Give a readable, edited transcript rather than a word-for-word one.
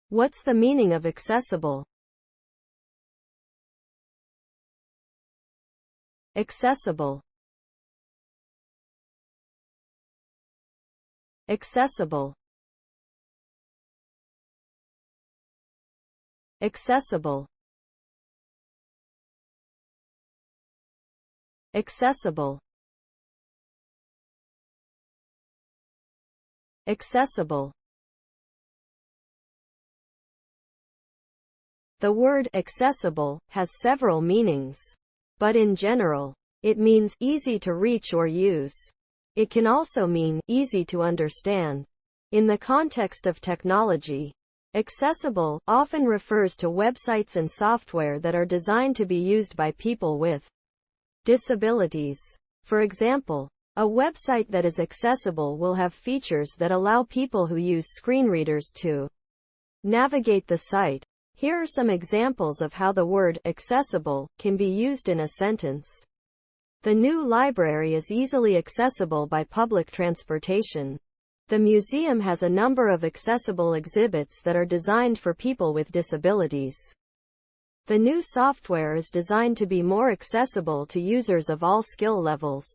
What's the meaning of accessible? Accessible. Accessible. Accessible. Accessible. Accessible. The word accessible has several meanings, but in general, it means easy to reach or use. It can also mean easy to understand. In the context of technology, accessible often refers to websites and software that are designed to be used by people with disabilities. For example, a website that is accessible will have features that allow people who use screen readers to navigate the site. Here are some examples of how the word accessible can be used in a sentence. The new library is easily accessible by public transportation. The museum has a number of accessible exhibits that are designed for people with disabilities. The new software is designed to be more accessible to users of all skill levels.